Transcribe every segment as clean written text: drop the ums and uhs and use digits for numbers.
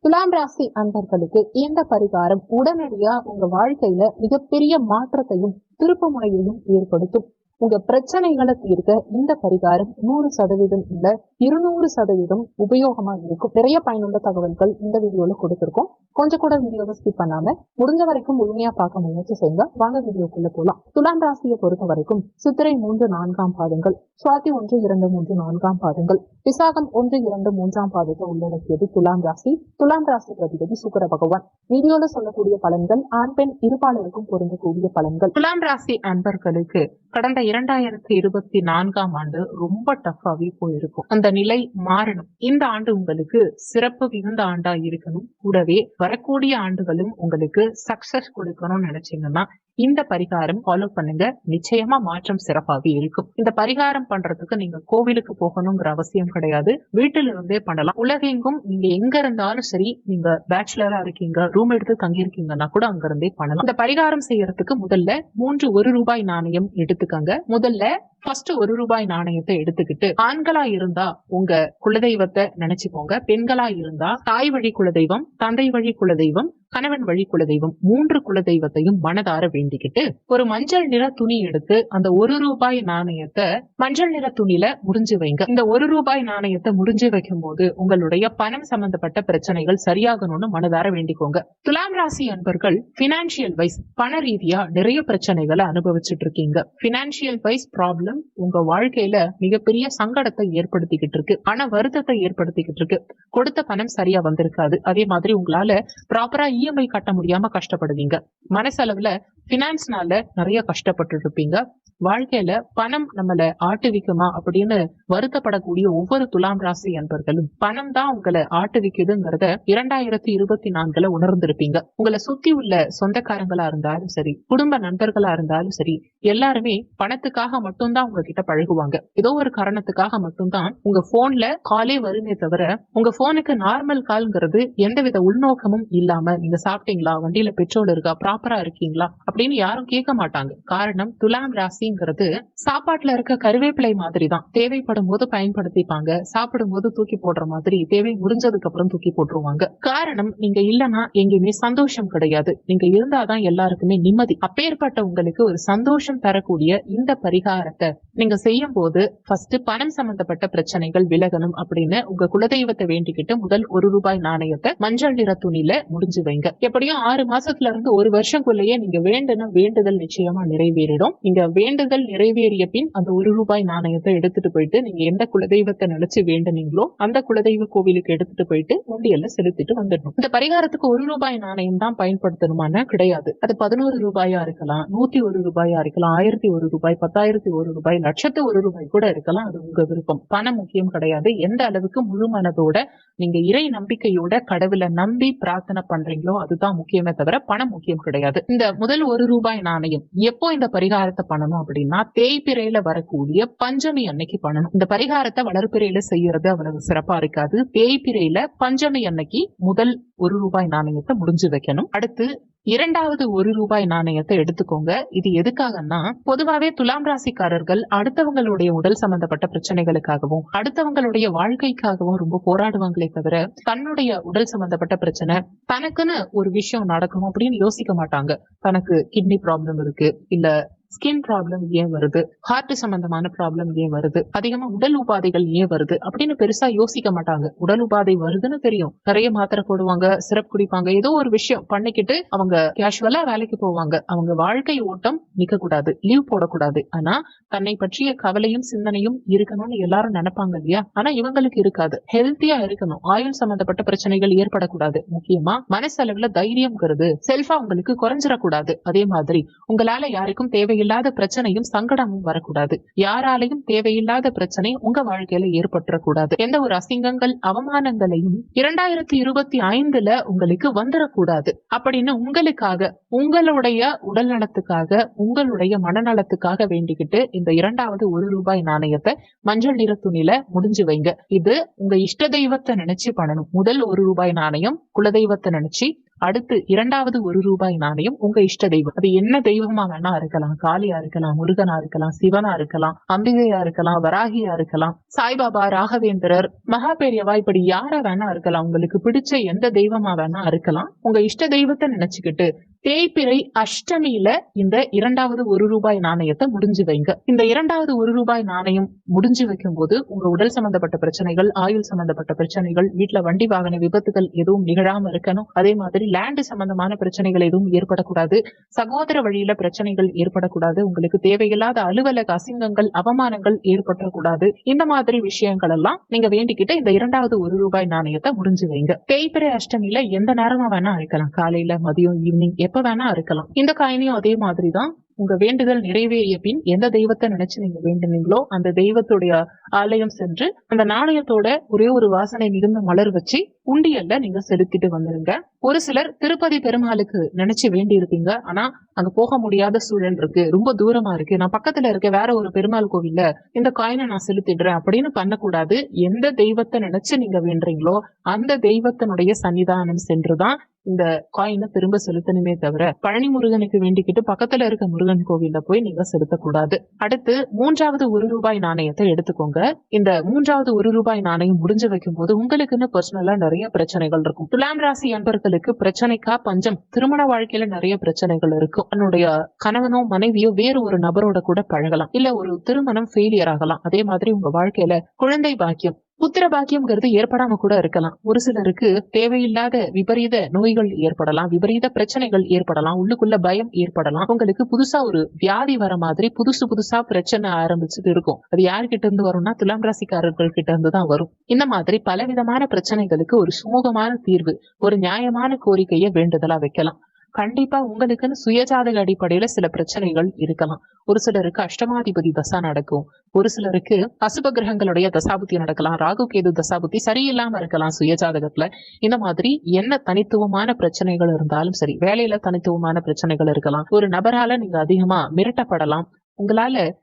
துலாம் ராசி அன்பர்களுக்கு இந்த பரிகாரம் உடனடியா உங்க வாழ்க்கையில மிகப்பெரிய மாற்றத்தையும் திருப்பு முனையையும் ஏற்படுத்தும். உங்க பிரச்சனைகளை தீர்க்க இந்த பரிகாரம் 100% இல்ல 200% உபயோகமா இருக்கும். நிறைய பயனுள்ள தகவல்கள் இந்த வீடியோல கொடுத்திருக்கோம். கொஞ்சம் கூட வீடியோவை ஸ்கிப் பண்ணாம முடிஞ்ச வரைக்கும் முழுமையா பார்க்க முயற்சி செய்யுங்க. வாங்க வீடியோக்குள்ள போலாம். துலாம் ராசியை பொறுத்த வரைக்கும் சித்திரை 3, 4ஆம் பாதங்கள், சுவாதி 1, 2, 3, 4ஆம் பாதங்கள், விசாகம் 1, 2, 3ஆம் பாதத்தை உள்ளடக்கியது துலாம் ராசி. துலாம் ராசி அதிபதி சுக்கிர பகவான். வீடியோல சொல்லக்கூடிய பலன்கள் ஆண் பெண் இருபாலருக்கும் பொருந்தக்கூடிய பலன்கள். துலாம் ராசி அன்பர்களுக்கு கடந்த 2024ஆம் ஆண்டு ரொம்ப டஃபாவே போயிருக்கும். அந்த நிலை மாறணும். இந்த ஆண்டு உங்களுக்கு சிறப்பு மிகுந்த ஆண்டா இருக்கணும். கூடவே வரக்கூடிய ஆண்டுகளும் உங்களுக்கு சக்சஸ் கொடுக்கணும்னு நினைச்சீங்கன்னா இந்த பரிகாரம் ஃபாலோ பண்ணுங்க. நிச்சயமா மாற்றம் சிறப்பாகவே இருக்கும். இந்த பரிகாரம் பண்றதுக்கு நீங்க கோவிலுக்கு போகணுங்கிற அவசியம் கிடையாது. வீட்டில இருந்தே பண்ணலாம். உலகெங்கும் நீங்க எங்க இருந்தாலும் சரி, நீங்க பேச்சுலரா இருக்கீங்க, ரூம் எடுத்து தங்கி இருக்கீங்கன்னா கூட அங்க இருந்தே பண்ணலாம். இந்த பரிகாரம் செய்யறதுக்கு முதல்ல 3 1 ரூபாய் நாணயம் எடுத்துக்கங்க. முதல்ல ஃபர்ஸ்ட் 1 ரூபாய் நாணயத்தை எடுத்துக்கிட்டு, ஆண்களா இருந்தா உங்க குலதெய்வத்தை நினைச்சுக்கோங்க. பெண்களா இருந்தா தாய் வழி குலதெய்வம், தந்தை வழி குலதெய்வம், கணவன் வழி குலதெய்வம், 3 குலதெய்வத்தையும் மனதார வேண்டிக்கிட்டு ஒரு மஞ்சள் நிற துணி எடுத்து அந்த 1 ரூபாய் நாணயத்தை மஞ்சள் நிற துணியில முடிஞ்சு வைங்க. இந்த 1 ரூபாய் நாணயத்தை முடிஞ்சு வைக்கும் போது உங்களுடைய பணம் சம்பந்தப்பட்ட பிரச்சனைகள் சரியாகணும்னு மனதார வேண்டிக்கோங்க. துலாம் ராசி அன்பர்கள் பினான்சியல் வைஸ் பண ரீதியா நிறைய பிரச்சனைகளை அனுபவிச்சுட்டு இருக்கீங்க. பினான்சியல் வைஸ் ப்ராப்ளம் உங்க வாழ்க்கையில மிகப்பெரிய சங்கடத்தை ஏற்படுத்திக்கிட்டு இருக்கு. பண வருத்தத்தை ஏற்படுத்திக்கிட்டு இருக்கு. கொடுத்த பணம் சரியா வந்திருக்காது. அதே மாதிரி உங்களால ப்ராப்பரா இஎம்ஐ கட்ட முடியாம கஷ்டப்படுவீங்க. மனசளவுல பினான்ஸ்னால நிறைய கஷ்டப்பட்டு இருப்பீங்க. வாழ்க்கையில பணம் நம்மள ஆட்டுவிக்குமா அப்படின்னு வருத்தப்படக்கூடிய ஒவ்வொரு துலாம் ராசி அன்பர்களும் பணம் தான் உங்களை ஆட்டுவிக்குதுங்கிறத 2024 உணர்ந்திருப்பீங்க. உங்களை சுத்தி உள்ள சொந்தக்காரங்களா இருந்தாலும் சரி, குடும்ப நண்பர்களா இருந்தாலும் சரி, எல்லாருமே பணத்துக்காக மட்டும்தான் உங்ககிட்ட பழகுவாங்க. ஏதோ ஒரு காரணத்துக்காக மட்டும்தான் உங்க போன்ல காலே வருமே தவிர உங்க போனுக்கு நார்மல் கால்ங்கிறது எந்தவித உள்நோக்கமும் இல்லாம நீங்க சாப்பிட்டீங்களா, வண்டியில பெட்ரோல் இருக்கா, ப்ராப்பரா இருக்கீங்களா அப்படின்னு யாரும் கேட்க மாட்டாங்க. காரணம் துலாம் ராசிங்கிறது சாப்பாட்டுல இருக்க கருவேப்பிலை மாதிரி தான். தேவைப்படும் போது பயன்படுத்திப்பாங்க, சாப்பிடும் போது தூக்கி போடுற மாதிரி தேவை முடிஞ்சதுக்கு அப்புறம் தூக்கி போட்டுருவாங்க. காரணம் நீங்க இல்லைன்னா எங்கேயுமே சந்தோஷம் கிடையாது. நீங்க இருந்தாதான் எல்லாருக்குமே நிம்மதி. அப்பேற்பட்ட உங்களுக்கு ஒரு சந்தோஷம் தரக்கூடிய இந்த பரிகாரத்தை நீங்க செய்யும் போது ஃபர்ஸ்ட் பணம் சம்பந்தப்பட்ட பிரச்சனைகள் விலகணும் அப்படின்னு உங்க குலதெய்வத்தை வேண்டிக்கிட்டு முதல் 1 ரூபாய் நாணயத்தை மஞ்சள் நிற துணியில முடிஞ்சு வைங்க. எப்படியும் 6 மாசத்துல இருந்து 1 வருஷத்துக்குள்ளேயே நீங்க வேண்டுன வேண்டுதல் நிச்சயமா நிறைவேறிடும். நீங்க வேண்டுதல் நிறைவேறிய பின் அந்த 1 ரூபாய் நாணயத்தை எடுத்துட்டு போயிட்டு நீங்க எந்த குலதெய்வத்தை நினைச்சு வேண்டுனீங்களோ அந்த குலதெய்வ கோவிலுக்கு எடுத்துட்டு போயிட்டு உண்டியல்ல செலுத்திட்டு வந்துடணும். இந்த பரிகாரத்துக்கு 1 ரூபாய் நாணயம் தான் பயன்படுத்தணுமான கிடையாது. அது 11 ரூபாயா இருக்கலாம், 101 ரூபாயா இருக்கலாம், 1001 ரூபாய், 10,001 ரூபாய், 1,01 ரூபாய் கூட இருக்கலாம். அது உங்க விருப்பம். பணம் முக்கியம் கிடையாது. எந்த அளவுக்கு முழு மனதோட நீங்க இறை நம்பிக்கையோட கடவுளை நம்பி பிரார்த்தனை பண்றீங்களோ அதுதான் முக்கியமே தவிர பணம் முக்கியம் கிடையாது. இந்த முதல் 1 ரூபாய் நாணயம் எப்போ இந்த பரிகாரத்தை பண்ணணும் அப்படின்னா தேய்பிறையில வரக்கூடிய பஞ்சமி அன்னைக்கு பண்ணணும். இந்த பரிகாரத்தை வளர்பிறையில செய்யறது அவ்வளவு சிறப்பா இருக்காது. தேய்பிறையில பஞ்சமி அன்னைக்கு முதல் 1 ரூபாய் நாணயத்தை முடிஞ்சு வைக்கணும். அடுத்து 2வது 1 ரூபாய் நாணயத்தை எடுத்துக்கோங்க. இது எதுக்காகன்னா பொதுவாவே துலாம் ராசிக்காரர்கள் அடுத்தவங்களுடைய உடல் சம்பந்தப்பட்ட பிரச்சனைகளுக்காகவும் அடுத்தவங்களுடைய வாழ்க்கைக்காகவும் ரொம்ப போராடுவாங்களே தவிர தன்னுடைய உடல் சம்பந்தப்பட்ட பிரச்சனை தனக்குன்னு ஒரு விஷயம் நடக்கணும் அப்படின்னு யோசிக்க மாட்டாங்க. தனக்கு கிட்னி ப்ராப்ளம் இருக்கு, இல்ல ஸ்கின் ப்ராப்ளம் ஏன் வருது, ஹார்ட் சம்பந்தமான ப்ராப்ளம் ஏன் வருது, அதிகமா உடல் உபாதைகள் ஏன் வருது அப்படின்னு பெருசா யோசிக்க மாட்டாங்க. உடல் உபாதை வருதுன்னு தெரியும், நிறைய மாத்திரை போடுவாங்க, சிரப் குடிப்பாங்க, ஏதோ ஒரு விஷயம் பண்ணிக்கிட்டு அவங்க கேஷுவலா வேலைக்கு போவாங்க. அவங்க வாழ்க்கை ஓட்டம் நிக்க கூடாது, லீவ் போடக்கூடாது. ஆனா தன்னை பற்றிய கவலையும் சிந்தனையும் இருக்கணும்னு எல்லாரும் நினைப்பாங்க இல்லையா? ஆனா இவங்களுக்கு இருக்காது. ஹெல்த்தியா இருக்கணும், ஆயுள் சம்பந்தப்பட்ட பிரச்சனைகள் ஏற்படக்கூடாது. முக்கியமா மனசளவுல தைரியம்ங்கிறது செல்ஃபா உங்களுக்கு குறைஞ்சிடக்கூடாது. அதே மாதிரி உங்களால யாருக்கும் தேவையில்லாத பிரச்சனையும் சங்கடமும் வரக்கூடாது. யாராலையும் தேவையில்லாத பிரச்சனை உங்க வாழ்க்கையில ஏற்பட்டுறக்கூடாது. எந்த ஒரு அசிங்கங்கள் அவமானங்களையும் 2025 உங்களுக்கு வந்துடக்கூடாது அப்படின்னு உங்களுக்காக, உங்களுடைய உடல் நலத்துக்காக, உங்களுடைய மனநலத்துக்காக வேண்டிக்கிட்டு இந்த 2வது 1 ரூபாய் நாணயத்தை மஞ்சள் நிற துணியில முடிஞ்சு வைங்க. இது உங்க இஷ்ட தெய்வத்தை நினைச்சு பண்ணணும். முதல் 1 ரூபாய் நாணயம் குலதெய்வத்தை நினைச்சு, அடுத்து இரண்டாவது ரூபாய் நாணயம் உங்க இஷ்ட தெய்வம். அது என்ன தெய்வமா வேணா இருக்கலாம். காளியா இருக்கலாம், முருகனா இருக்கலாம், சிவனா இருக்கலாம், அம்பிகையா இருக்கலாம், வராகியா இருக்கலாம், சாய்பாபா, ராகவேந்திரர், மகா பெரியவா, இப்படி யாரா வேணா இருக்கலாம். உங்களுக்கு பிடிச்ச எந்த தெய்வமா வேணா இருக்கலாம். உங்க இஷ்ட தெய்வத்தை நினைச்சுக்கிட்டு தேய்பிறை அஷ்டமியில இந்த இரண்டாவது ரூபாய் நாணயத்தை முடிஞ்சு வைங்க. இந்த இரண்டாவது ரூபாய் நாணயம் முடிஞ்சு வைக்கும் போது உங்க உடல் சம்பந்தப்பட்ட பிரச்சனைகள், ஆயுள் சம்பந்தப்பட்ட பிரச்சனைகள், வீட்டுல வண்டி வாகன விபத்துகள் எதுவும் நிகழாம இருக்கணும். அதே மாதிரி லேண்ட் சம்பந்தமான பிரச்சனைகள் எதுவும் ஏற்படக்கூடாது. சகோதர வழியில பிரச்சனைகள் ஏற்படக்கூடாது. உங்களுக்கு தேவையில்லாத அலுவலக அசிங்கங்கள், அவமானங்கள் ஏற்படக்கூடாது. இந்த மாதிரி விஷயங்கள் எல்லாம் நீங்க வேண்டிக்கிட்டு இந்த இரண்டாவது ரூபாய் நாணயத்தை முடிஞ்சு வைங்க. தேய்பிறை அஷ்டமியில எந்த நேரமா வேணா இருக்கலாம். காலையில, மதியம், ஈவினிங் எப்ப வேணா இருக்கலாம். இந்த காயினையும் அதே மாதிரிதான் உங்க வேண்டுதல் நிறைவேறிய பின் எந்த தெய்வத்தை நினைச்சு நீங்க வேண்டுனீங்களோ அந்த தெய்வத்துடைய ஆலயம் சென்று அந்த நாணயத்தோட ஒரே ஒரு வாசனை மிகுந்த மலர் வச்சு உண்டியல்ல நீங்க செலுத்திட்டு வந்துருங்க. ஒரு சிலர் திருப்பதி பெருமாளுக்கு நினைச்சு வேண்டி இருப்பீங்க. ஆனா அங்க போக முடியாத சூழல் இருக்கு, ரொம்ப தூரமா இருக்கு, நான் பக்கத்துல இருக்க வேற ஒரு பெருமாள் கோவில்ல இந்த காயினை நான் செலுத்திடுறேன் அப்படின்னு பண்ணக்கூடாது. எந்த தெய்வத்தை நினைச்சு நீங்க வேண்டுறீங்களோ அந்த தெய்வத்தினுடைய சன்னிதானம் சென்றுதான் இந்த காயினை திரும்ப செலுத்தணுமே தவிர பழனி முருகனுக்கு வேண்டிக்கிட்டு பக்கத்துல இருக்க முருகன் கோவில்ல போய் நீங்க செலுத்தக்கூடாது. அடுத்து மூன்றாவது ரூபாய் நாணயத்தை எடுத்துக்கோங்க. இந்த மூன்றாவது ரூபாய் நாணயம் முடிஞ்சு வைக்கும் போது உங்களுக்குன்னு பர்சனலா நிறைய பிரச்சனைகள் இருக்கும். துலாம் ராசி அன்பர்களுக்கு பிரச்சனைக்கா பஞ்சம். திருமண வாழ்க்கையில நிறைய பிரச்சனைகள் இருக்கும். தன்னுடைய கணவனோ மனைவியோ வேறு ஒரு நபரோட கூட பழகலாம். இல்ல ஒரு திருமணம் ஃபெயிலியர் ஆகலாம். அதே மாதிரி உங்க வாழ்க்கையில குழந்தை பாக்கியம், புத்திர பாக்கியம்ங்கிறது ஏற்படாம கூட இருக்கலாம். ஒரு சிலருக்கு தேவையில்லாத விபரீத நோய்கள் ஏற்படலாம், விபரீத பிரச்சனைகள் ஏற்படலாம், உள்ளுக்குள்ள பயம் ஏற்படலாம். உங்களுக்கு புதுசா ஒரு வியாதி வர மாதிரி புதுசா பிரச்சனை ஆரம்பிச்சுட்டு இருக்கும். அது யார்கிட்ட இருந்து வரும்னா துலாம் ராசிக்காரர்கள் கிட்ட இருந்து தான் வரும். இந்த மாதிரி பலவிதமான பிரச்சனைகளுக்கு ஒரு சுமூகமான தீர்வு, ஒரு நியாயமான கோரிக்கையை வேண்டுதலா வைக்கலாம். கண்டிப்பா உங்களுக்குன்னு சுயஜாதக அடிப்படையில சில பிரச்சனைகள் இருக்கலாம். ஒரு சிலருக்கு அஷ்டமாதிபதி தசா நடக்கும். ஒரு சிலருக்கு அசுப கிரகங்களுடைய தசாபுத்தி நடக்கலாம். ராகு கேது தசாபுத்தி சரியில்லாம இருக்கலாம் சுயஜாதகத்துல. இந்த மாதிரி என்ன தனித்துவமான பிரச்சனைகள் இருந்தாலும் சரி, வேலையில தனித்துவமான பிரச்சனைகள் இருக்கலாம். ஒரு நபரால நீங்க அதிகமா மிரட்டப்படலாம். உங்களால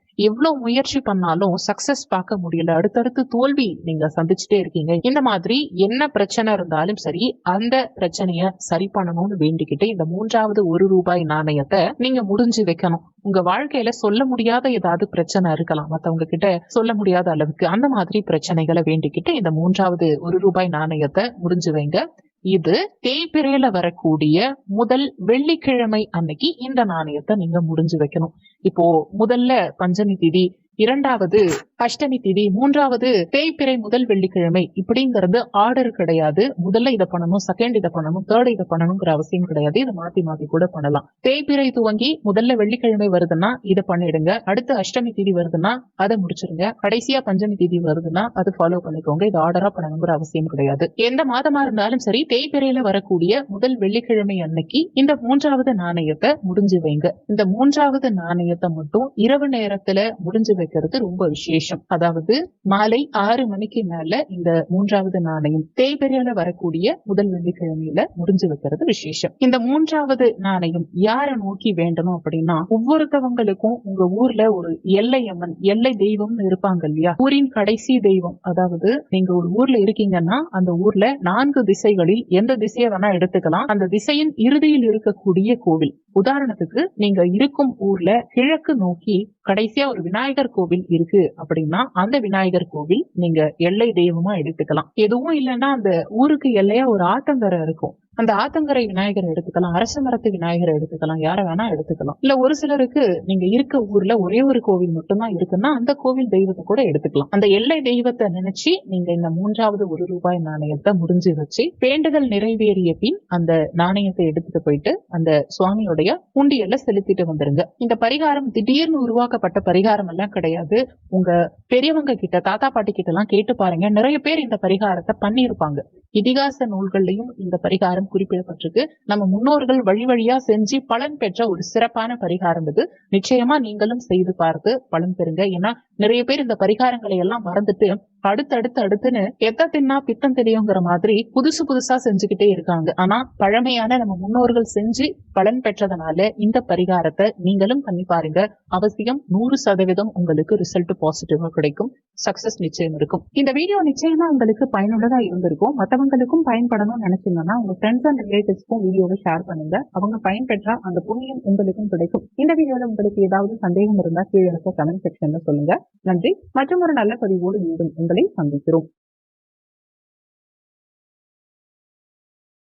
எவ்வளவு முயற்சி பண்ணாலும் சக்சஸ் பார்க்க முடியல, அடுத்தடுத்து தோல்வி நீங்க சந்திச்சுட்டே இருக்கீங்க. இந்த மாதிரி என்ன பிரச்சனை இருந்தாலும் சரி, அந்த பிரச்சனைய சரி பண்ணணும்னு வேண்டிக்கிட்டு இந்த மூன்றாவது ரூபாய் நாணயத்தை நீங்க முடிஞ்சு வைக்கணும். உங்க வாழ்க்கையில சொல்ல முடியாத ஏதாவது பிரச்சனை இருக்கலாம், மத்தவங்க கிட்ட சொல்ல முடியாத அளவுக்கு. அந்த மாதிரி பிரச்சனைகளை வேண்டிக்கிட்டு இந்த மூன்றாவது ரூபாய் நாணயத்தை முடிஞ்சு வைங்க. இது தேய்பிறையில வரக்கூடிய முதல் வெள்ளிக்கிழமை அன்னைக்கு இந்த நாணயத்தை நீங்க முடிஞ்சு வைக்கணும். இப்போ முதல்ல பஞ்சமி திதி, இரண்டாவது அஷ்டமி திதி, மூன்றாவது தேய்பிறை முதல் வெள்ளிக்கிழமை இப்படிங்கிறது ஆர்டர் கிடையாது. முதல்ல இதை பண்ணணும், செகண்ட் இதை பண்ணணும், தேர்ட் இதை பண்ணணுங்கிற அவசியம் கிடையாது. இதை மாத்தி மாத்தி கூட பண்ணலாம். தேய்பிறை துவங்கி முதல்ல வெள்ளிக்கிழமை வருதுன்னா இதை பண்ணிடுங்க. அடுத்து அஷ்டமி திதி வருதுன்னா அதை முடிச்சிருங்க. கடைசியா பஞ்சமி திதி வருதுன்னா அது ஃபாலோ பண்ணிக்கோங்க. இது ஆர்டரா பண்ணணுங்கிற அவசியம் கிடையாது. எந்த மாதமா இருந்தாலும் சரி, தேய்பிறையில வரக்கூடிய முதல் வெள்ளிக்கிழமை அன்னைக்கு இந்த மூன்றாவது நாணயத்தை முடிஞ்சு வைங்க. இந்த மூன்றாவது நாணயத்தை மட்டும் இரவு நேரத்துல முடிஞ்சு வைக்கிறது ரொம்ப விசேஷம். அதாவது மாலை 6 மணிக்கு மேல இந்த மூன்றாவது நாணயம் தேய்பிறையில வரக்கூடிய முதல் வெள்ளிக்கிழமையில முடிஞ்சு வைக்கிறது விசேஷம். இந்த மூன்றாவது நாணயம் யாரை நோக்கி வேண்டணும் அப்படின்னா, ஒவ்வொருத்தவங்களுக்கும் உங்க ஊர்ல ஒரு எல்லை அம்மன், எல்லை தெய்வம் இருப்பாங்க இல்லையா, ஊரின் கடைசி தெய்வம். அதாவது நீங்க ஒரு ஊர்ல இருக்கீங்கன்னா அந்த ஊர்ல 4 திசைகளில் எந்த திசையை வேணா எடுத்துக்கலாம். அந்த திசையின் இறுதியில் இருக்கக்கூடிய கோவில். உதாரணத்துக்கு நீங்க இருக்கும் ஊர்ல கிழக்கு நோக்கி கடைசியா ஒரு விநாயகர் கோவில் இருக்கு அப்படின்னா அந்த விநாயகர் கோவில் நீங்க எல்லை தெய்வமா எடுத்துக்கலாம். எதுவும் இல்லைன்னா அந்த ஊருக்கு எல்லையா ஒரு ஆத்தங்கரை இருக்கும், அந்த ஆத்தங்கரை விநாயகரை எடுத்துக்கலாம், அரச மரத்து விநாயகரை எடுத்துக்கலாம், யார வேணா எடுத்துக்கலாம். இல்ல ஒரு சிலருக்கு நீங்க இருக்க ஊர்ல ஒரே ஒரு கோவில் மட்டும்தான் இருக்குன்னா அந்த கோவில் தெய்வத்தை கூட எடுத்துக்கலாம். அந்த எல்லை தெய்வத்தை நினைச்சு நீங்க இந்த மூன்றாவது ரூபாய் நாணயத்தை முடிஞ்சு வச்சு வேண்டுதல் நிறைவேறிய பின் அந்த நாணயத்தை எடுத்துட்டு போயிட்டு அந்த சுவாமியோடைய உண்டியல்ல செலுத்திட்டு வந்துருங்க. இந்த பரிகாரம் திடீர்னு உருவாக்கப்பட்ட பரிகாரம் எல்லாம் கிடையாது. உங்க பெரியவங்க கிட்ட, தாத்தா பாட்டி கிட்ட எல்லாம் கேட்டு பாருங்க. நிறைய பேர் இந்த பரிகாரத்தை பண்ணிருப்பாங்க. இதிகாச நூல்கள்லயும் இந்த பரிகாரம் குறிப்பிடப்பட்டிருக்கு. நம்ம முன்னோர்கள் வழி வழியா செஞ்சு பலன் பெற்ற ஒரு சிறப்பான பரிகாரம் இது. நிச்சயமா நீங்களும் செய்து பார்த்து பலன் பெறுங்க. ஏன்னா நிறைய பேர் இந்த பரிகாரங்களை எல்லாம் மறந்துட்டு அடுத்துன்னு எத்த தின்னா பித்தம் தெரியுங்கிற மாதிரி புதுசு புதுசா செஞ்சுக்கிட்டே இருக்காங்க. ஆனா பழமையான நம்ம முன்னோர்கள் செஞ்சு பலன் பெற்றதுனால இந்த பரிகாரத்தை நீங்களும் பண்ணி பாருங்க. அவசியம் 100% உங்களுக்கு ரிசல்ட் பாசிட்டிவா கிடைக்கும். சக்சஸ் நிச்சயம் இருக்கும். இந்த வீடியோ நிச்சயமா உங்களுக்கு பயனுள்ளதா இருந்திருக்கும். மற்றவங்களுக்கும் பயன்படணும்னு நினைச்சீங்கன்னா உங்க ஃப்ரெண்ட்ஸ் அண்ட் ரிலேட்டிவ்ஸ்க்கும் வீடியோவை ஷேர் பண்ணுங்க. அவங்க பயன்பெற்றா அந்த புண்ணியம் உங்களுக்கும் கிடைக்கும். இந்த வீடியோல உங்களுக்கு ஏதாவது சந்தேகம் இருந்தா கீழே இருக்க கமெண்ட் செக்ஷன்ல சொல்லுங்க. நன்றி. மற்றும் ஒரு நல்ல பதிவோடு மீண்டும் உங்களை சந்திக்கிறோம்.